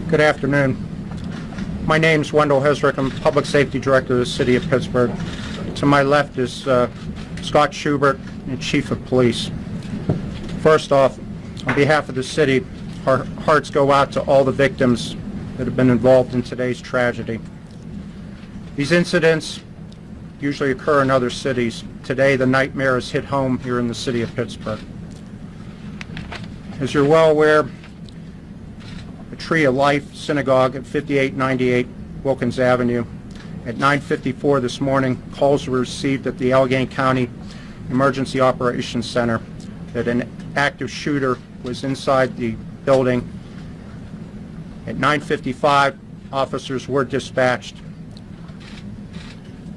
Good afternoon. My name is Wendell Hesrick. I'm Public Safety Director of the City of Pittsburgh. To my left is Scott Schubert, Chief of Police. First off, on behalf of the city, our hearts go out to all the victims that have been involved in today's tragedy. These incidents usually occur in other cities. Today, the nightmare has hit home here in the city of Pittsburgh. As you're well aware, the Tree of Life Synagogue at 5898 Wilkins Avenue. At 9:54 this morning, calls were received at the Allegheny County Emergency Operations Center that an active shooter was inside the building. At 9:55, officers were dispatched.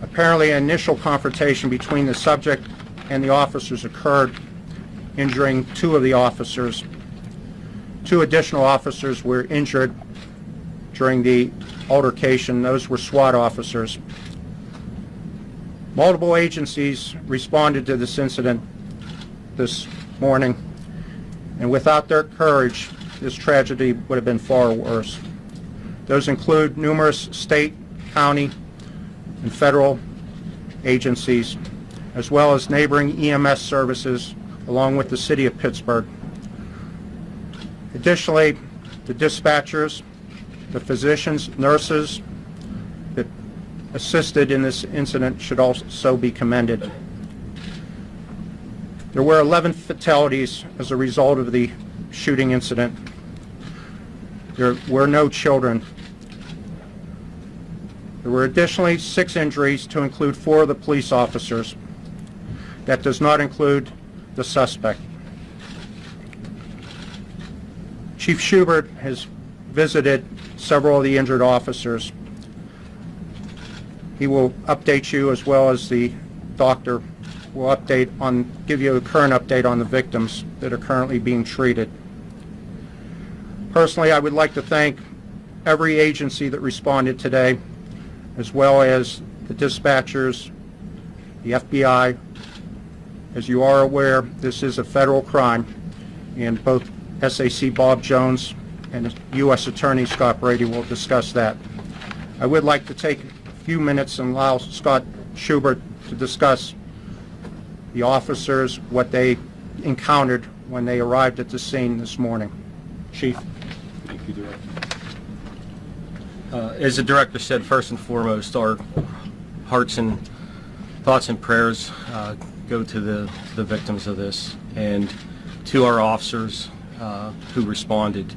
Apparently, an initial confrontation between the subject and the officers occurred, injuring two of the officers. Two additional officers were injured during the altercation. Those were SWAT officers. Multiple agencies responded to this incident this morning, and without their courage, this tragedy would have been far worse. Those include numerous state, county, and federal agencies, as well as neighboring EMS services, along with the City of Pittsburgh. Additionally, the dispatchers, the physicians, nurses that assisted in this incident should also be commended. There were 11 fatalities as a result of the shooting incident. There were no children. There were additionally 6 injuries, to include 4 of the police officers. That does not include the suspect. Chief Schubert has visited several of the injured officers. He will update you, as well as the doctor will give you a current update on the victims that are currently being treated. Personally, I would like to thank every agency that responded today, as well as the dispatchers, the FBI. As you are aware, this is a federal crime, and both SAC Bob Jones and U.S. Attorney Scott Brady will discuss that. I would like to take a few minutes and allow Scott Schubert to discuss the officers, what they encountered when they arrived at the scene this morning. Chief. Thank you, Director. As the Director said, first and foremost, our hearts and thoughts and prayers go to the victims of this, and to our officers who responded.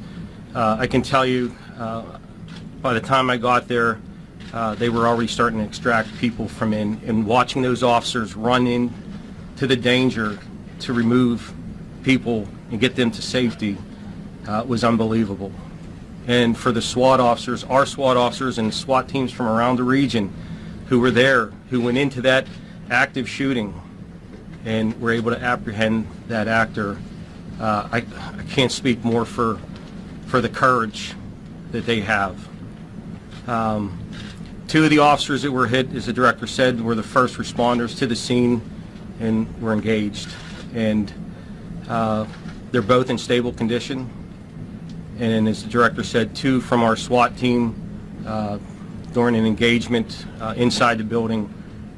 I can tell you, by the time I got there, they were already starting to extract people from in, and watching those officers run in to the danger to remove people and get them to safety was unbelievable. And for the SWAT officers, our SWAT officers and SWAT teams from around the region who were there, who went into that active shooting and were able to apprehend that actor, I can't speak more for the courage that they have. 2 of the officers that were hit, as the Director said, were the first responders to the scene and were engaged. And they're both in stable condition. And as the Director said, 2 from our SWAT team during an engagement inside the building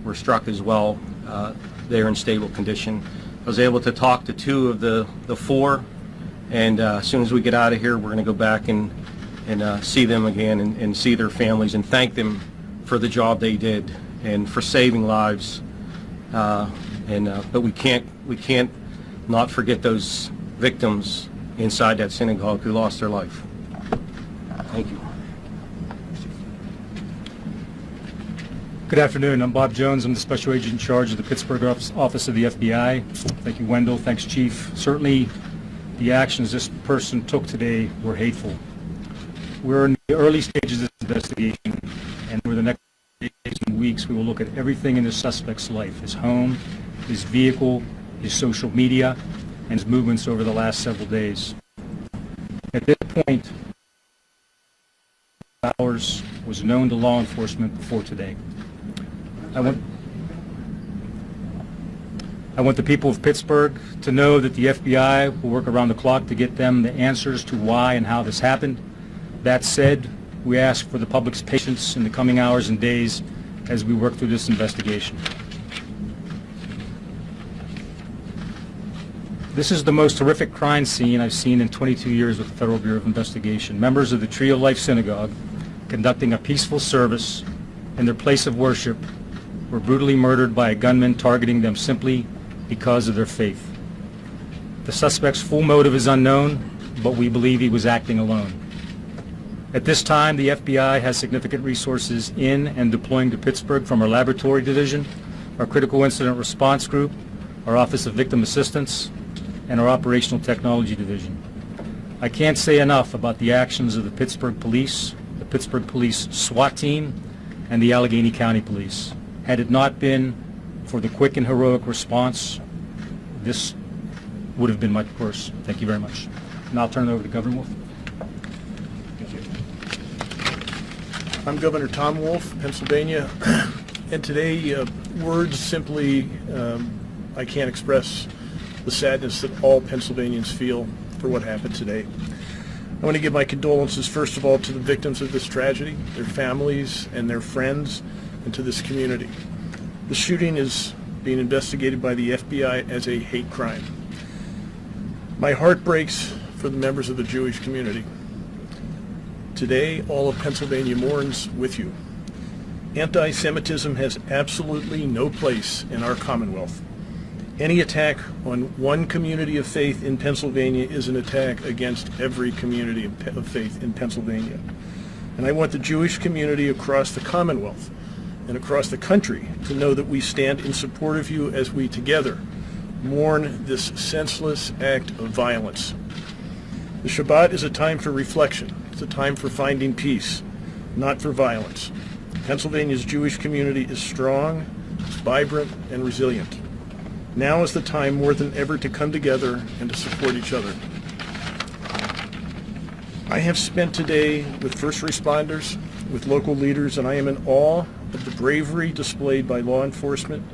were struck as well. They're in stable condition. I was able to talk to 2 of the 4, and as soon as we get out of here, we're going to go back and see them again and see their families and thank them for the job they did and for saving lives. But we can't not forget those victims inside that synagogue who lost their life. Thank you. Good afternoon. I'm Bob Jones. I'm the Special Agent in charge of the Pittsburgh office of the FBI. Thank you, Wendell. Thanks, Chief. Certainly, the actions this person took today were hateful. We're in the early stages of this investigation, and over the next days and weeks, we will look at everything in the suspect's life: his home, his vehicle, his social media, and his movements over the last several days. At this point, hours was known to law enforcement before today. I want the people of Pittsburgh to know that the FBI will work around the clock to get them the answers to why and how this happened. That said, we ask for the public's patience in the coming hours and days as we work through this investigation. This is the most horrific crime scene I've seen in 22 years with the Federal Bureau of Investigation. Members of the Tree of Life Synagogue, conducting a peaceful service in their place of worship, were brutally murdered by a gunman targeting them simply because of their faith. The suspect's full motive is unknown, but we believe he was acting alone. At this time, the FBI has significant resources in and deploying to Pittsburgh from our laboratory division, our critical incident response group, our Office of Victim Assistance, and our Operational Technology Division. I can't say enough about the actions of the Pittsburgh Police SWAT team, and the Allegheny County Police. Had it not been for the quick and heroic response, this would have been much worse. Thank you very much. Now I'll turn it over to Governor Wolf. I'm Governor Tom Wolf, Pennsylvania, and today words simply, I can't express the sadness that all Pennsylvanians feel for what happened today. I want to give my condolences, first of all, to the victims of this tragedy, their families and their friends, and to this community. The shooting is being investigated by the FBI as a hate crime. My heart breaks for the members of the Jewish community. Today, all of Pennsylvania mourns with you. Anti-Semitism has absolutely no place in our Commonwealth. Any attack on one community of faith in Pennsylvania is an attack against every community of faith in Pennsylvania. And I want the Jewish community across the Commonwealth and across the country to know that we stand in support of you as we together mourn this senseless act of violence. The Shabbat is a time for reflection. It's a time for finding peace, not for violence. Pennsylvania's Jewish community is strong, it's vibrant, and resilient. Now is the time more than ever to come together and to support each other. I have spent today with first responders, with local leaders, and I am in awe of the bravery displayed by law enforcement,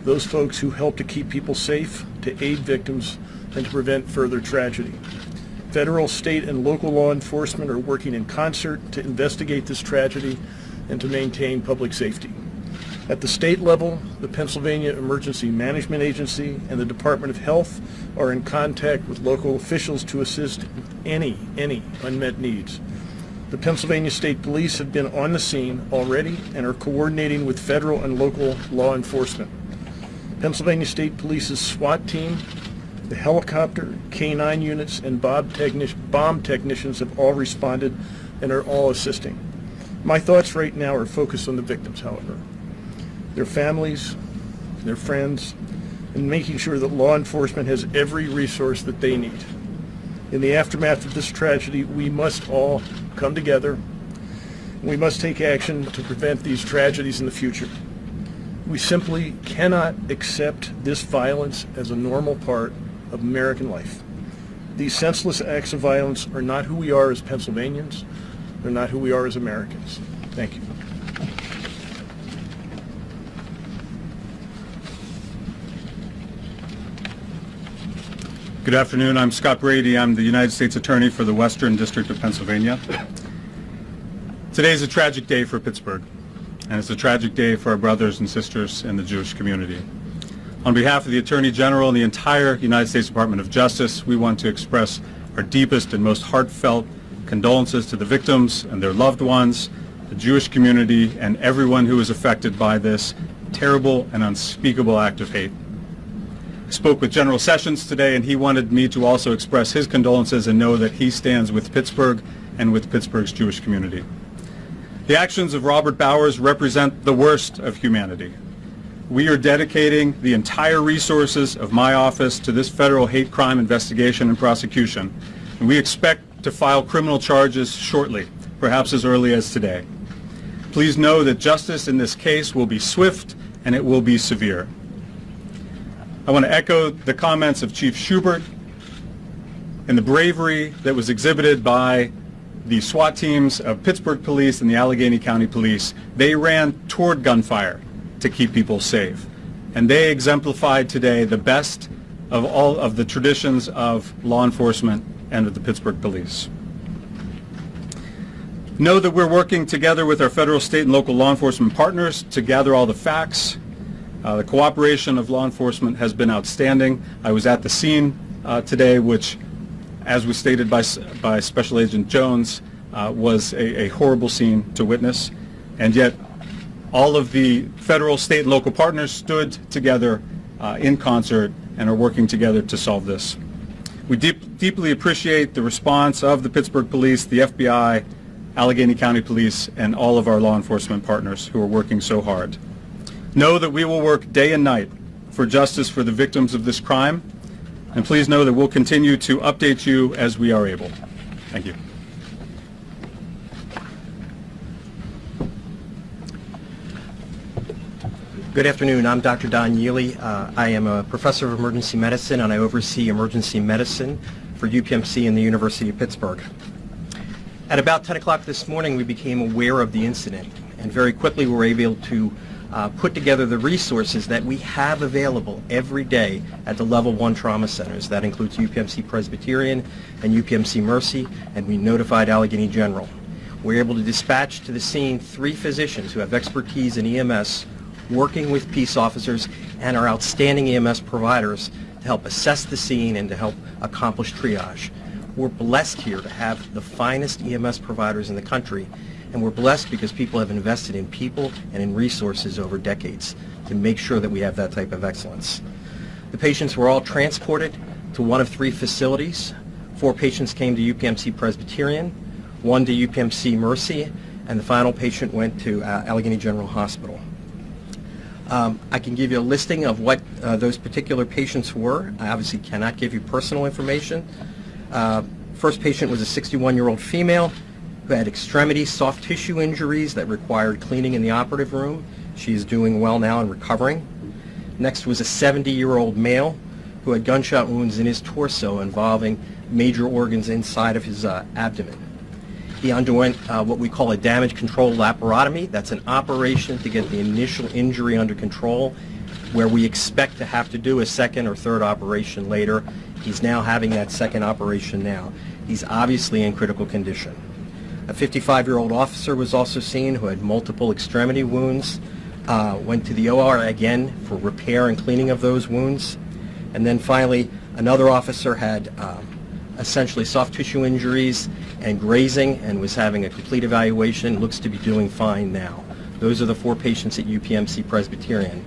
those folks who help to keep people safe, to aid victims, and to prevent further tragedy. Federal, state, and local law enforcement are working in concert to investigate this tragedy and to maintain public safety. At the state level, the Pennsylvania Emergency Management Agency and the Department of Health are in contact with local officials to assist with any unmet needs. The Pennsylvania State Police have been on the scene already and are coordinating with federal and local law enforcement. Pennsylvania State Police's SWAT team, the helicopter, K-9 units, and bomb technicians have all responded and are all assisting. My thoughts right now are focused on the victims, however, their families, their friends, and making sure that law enforcement has every resource that they need. In the aftermath of this tragedy, we must all come together. We must take action to prevent these tragedies in the future. We simply cannot accept this violence as a normal part of American life. These senseless acts of violence are not who we are as Pennsylvanians. They're not who we are as Americans. Thank you. Good afternoon. I'm Scott Brady. I'm the United States Attorney for the Western District of Pennsylvania. Today is a tragic day for Pittsburgh, and it's a tragic day for our brothers and sisters in the Jewish community. On behalf of the Attorney General and the entire United States Department of Justice, we want to express our deepest and most heartfelt condolences to the victims and their loved ones, the Jewish community, and everyone who is affected by this terrible and unspeakable act of hate. I spoke with General Sessions today, and he wanted me to also express his condolences and know that he stands with Pittsburgh and with Pittsburgh's Jewish community. The actions of Robert Bowers represent the worst of humanity. We are dedicating the entire resources of my office to this federal hate crime investigation and prosecution, and we expect to file criminal charges shortly, perhaps as early as today. Please know that justice in this case will be swift and it will be severe. I want to echo the comments of Chief Schubert and the bravery that was exhibited by the SWAT teams of Pittsburgh Police and the Allegheny County Police. They ran toward gunfire to keep people safe, and they exemplified today the best of all of the traditions of law enforcement and of the Pittsburgh Police. Know that we're working together with our federal, state, and local law enforcement partners to gather all the facts. The cooperation of law enforcement has been outstanding. I was at the scene today, which, as was stated by Special Agent Jones, was a horrible scene to witness, and yet all of the federal, state, and local partners stood together in concert and are working together to solve this. We deeply appreciate the response of the Pittsburgh Police, the FBI, Allegheny County Police, and all of our law enforcement partners who are working so hard. Know that we will work day and night for justice for the victims of this crime, and please know that we'll continue to update you as we are able. Thank you. Good afternoon. I'm Dr. Don Yealy. I am a professor of emergency medicine, and I oversee emergency medicine for UPMC and the University of Pittsburgh. At about 10 o'clock this morning, we became aware of the incident, and very quickly we were able to put together the resources that we have available every day at the Level 1 trauma centers. That includes UPMC Presbyterian and UPMC Mercy, and we notified Allegheny General. We were able to dispatch to the scene 3 physicians who have expertise in EMS, working with peace officers and our outstanding EMS providers to help assess the scene and to help accomplish triage. We're blessed here to have the finest EMS providers in the country, and we're blessed because people have invested in people and in resources over decades to make sure that we have that type of excellence. The patients were all transported to one of 3 facilities. 4 patients came to UPMC Presbyterian, 1 to UPMC Mercy, and the final patient went to Allegheny General Hospital. I can give you a listing of what those particular patients were. I obviously cannot give you personal information. First patient was a 61-year-old female who had extremity soft tissue injuries that required cleaning in the operative room. She is doing well now and recovering. Next was a 70-year-old male who had gunshot wounds in his torso involving major organs inside of his abdomen. He underwent what we call a damage control laparotomy. That's an operation to get the initial injury under control, where we expect to have to do a second or third operation later. He's now having that second operation now. He's obviously in critical condition. A 55-year-old officer was also seen who had multiple extremity wounds, went to the OR again for repair and cleaning of those wounds. And then finally, another officer had essentially soft tissue injuries and grazing and was having a complete evaluation, looks to be doing fine now. Those are the 4 patients at UPMC Presbyterian.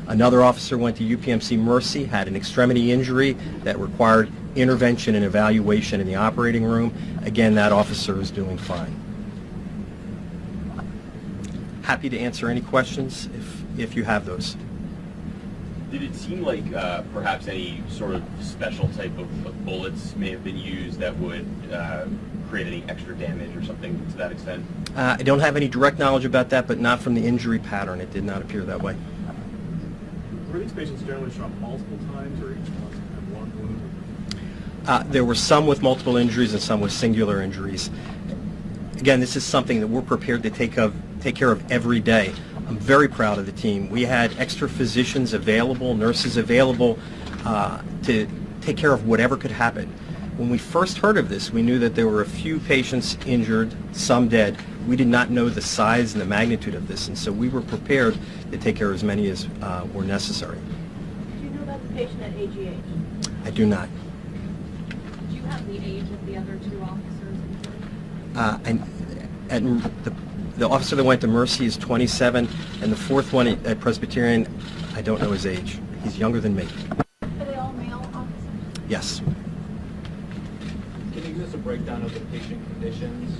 Another officer went to UPMC Mercy, had an extremity injury that required intervention and evaluation in the operating room. Again, that officer is doing fine. Happy to answer any questions if you have those. Did it seem like perhaps any sort of special type of bullets may have been used that would create any extra damage or something to that extent? I don't have any direct knowledge about that, but not from the injury pattern. It did not appear that way. Were these patients generally shot multiple times, or each one had one wound? There were some with multiple injuries and some with singular injuries. Again, this is something that we're prepared to take care of every day. I'm very proud of the team. We had extra physicians available, nurses available to take care of whatever could happen. When we first heard of this, we knew that there were a few patients injured, some dead. We did not know the size and the magnitude of this, and so we were prepared to take care of as many as were necessary. Do you know about the patient at AGH? I do not. Do you have the age of the other 2 officers? The officer that went to Mercy is 27, and the 4th one at Presbyterian, I don't know his age. He's younger than me. Are they all male officers? Yes. Can you give us a breakdown of the patient conditions?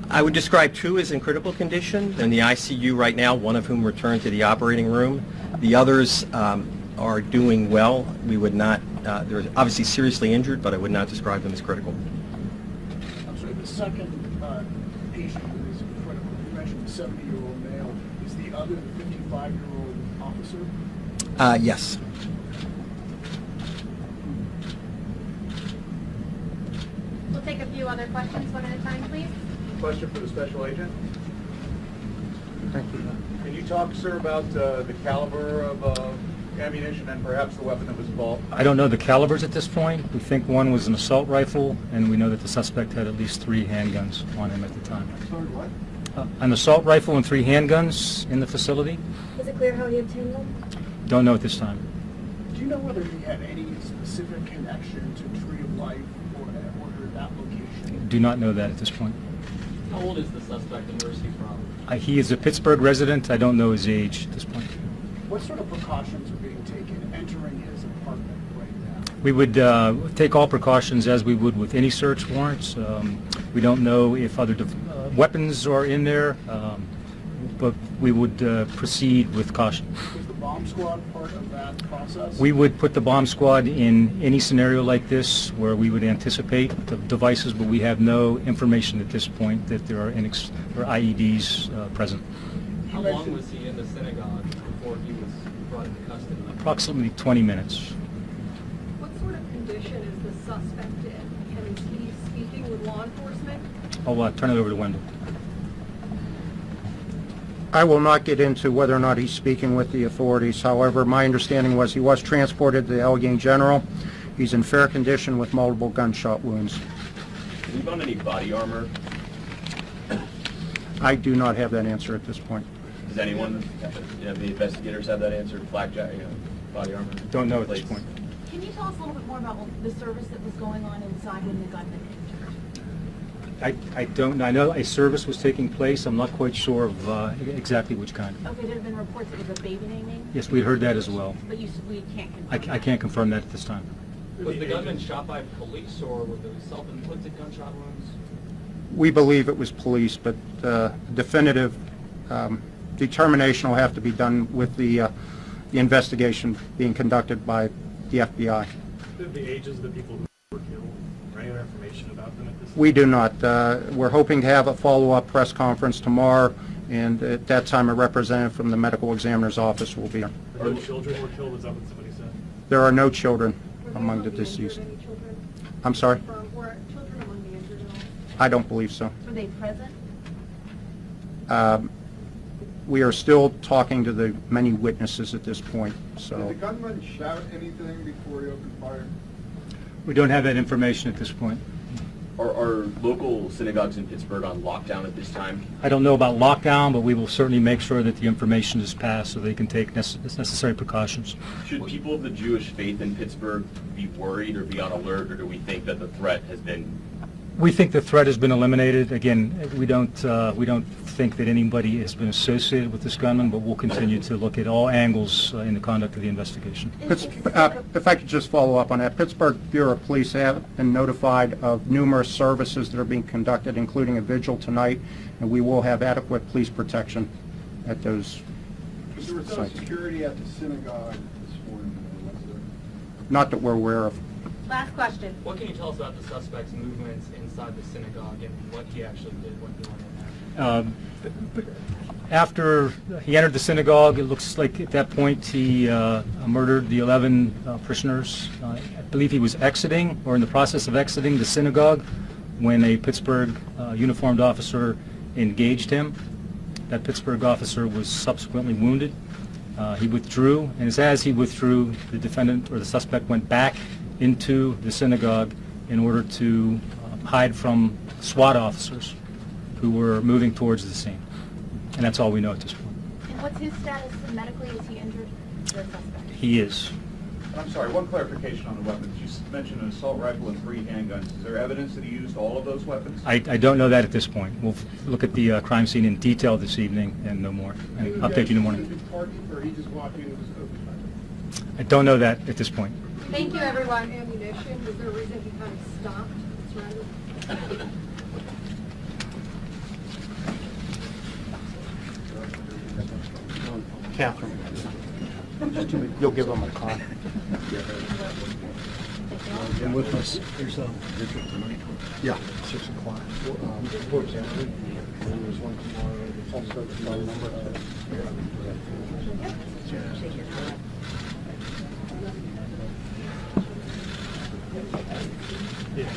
I would describe 2 as in critical condition. In the ICU right now, one of whom returned to the operating room. The others are doing well. We would not, they're obviously seriously injured, but I would not describe them as critical. I'm sorry, the second patient who is in critical, you mentioned the 70-year-old male. Is the other the 55-year-old officer? Yes. We'll take a few other questions one at a time, please. Question for the special agent. Thank you. Can you talk, sir, about the caliber of ammunition and perhaps the weapon that was involved? I don't know the calibers at this point. We think one was an assault rifle, and we know that the suspect had at least 3 handguns on him at the time. Sorry, what? An assault rifle and 3 handguns in the facility? Is it clear how he obtained them? Don't know at this time. Do you know whether he had any specific connection to Tree of Life or that location? Do not know that at this point. How old is the suspect and where is he from? He is a Pittsburgh resident. I don't know his age at this point. What sort of precautions are being taken entering his apartment right now? We would take all precautions as we would with any search warrants. We don't know if other weapons are in there, but we would proceed with caution. Was the bomb squad part of that process? We would put the bomb squad in any scenario like this where we would anticipate the devices, but we have no information at this point that there are IEDs present. How long was he in the synagogue before he was brought into custody? Approximately 20 minutes. What sort of condition is the suspect in? And is he speaking with law enforcement? I'll turn it over to Wendell. I will not get into whether or not he's speaking with the authorities. However, my understanding was he was transported to the Allegheny General. He's in fair condition with multiple gunshot wounds. Did he found any body armor? I do not have that answer at this point. Does anyone, the investigators have that answer? Flak jacket, body armor? Don't know at this Plates? point. Can you tell us a little bit more about the service that was going on inside when the gunman entered? I don't know. I know a service was taking place. I'm not quite sure of exactly which kind. Okay, there have been reports it was a baby naming, Yes, we heard that as well. but we can't confirm. I can't confirm that at this time. Was the gunman shot by police or were there self-inflicted gunshot wounds? We believe it was police, but definitive determination will have to be done with the investigation being conducted by the FBI. The ages of the people who were killed, or any other information about them at this time? We do not. We're hoping to have a follow-up press conference tomorrow, and at that time a representative from the medical examiner's office will be here. No children were killed, is that what somebody said? There are no children Were there among the among the deceased. injured, any children? I'm sorry? Were children among the injured at all? I don't believe so. Were they present? We are still talking to the many witnesses at this point, so. Did the gunman shout anything before he opened fire? We don't have that information at this point. Are local synagogues in Pittsburgh on lockdown at this time? I don't know about lockdown, but we will certainly make sure that the information is passed so they can take necessary precautions. Should people of the Jewish faith in Pittsburgh be worried or be on alert, or do we think that the threat has been? We think the threat has been eliminated. Again, we don't think that anybody has been associated with this gunman, but we'll continue to look at all angles in the conduct of the investigation. If I could just follow up on that, Pittsburgh Bureau of Police have been notified of numerous services that are being conducted, including a vigil tonight, and we will have adequate police protection at those There was no sites. security at the synagogue this morning, was there? Not that we're aware of. Last question. What can you tell us about the suspect's movements inside the synagogue and what he actually did when he went in there? After he entered the synagogue, it looks like at that point he murdered the 11 prisoners. I believe he was exiting or in the process of exiting the synagogue when a Pittsburgh uniformed officer engaged him. That Pittsburgh officer was subsequently wounded. He withdrew, and as he withdrew, the defendant or the suspect went back into the synagogue in order to hide from SWAT officers who were moving towards the scene. And that's all we know at this point. And what's his status medically? Is he injured? The suspect. He is. I'm sorry, one clarification on the weapons. You mentioned an assault rifle and 3 handguns. Is there evidence that he used all of those weapons? I don't know that at this point. We'll look at the crime scene in detail this evening and no more, and update you in the morning. Or he just walked in and was open? I don't know that at this point. Thank you, everyone. Ammunition, was there a reason he kind of stopped? Surrounded? Catherine, you'll give them a call. And with us, there's a vigil tonight. Yeah. 6 o'clock. For example, there's one tomorrow. It's also the phone number. Yeah.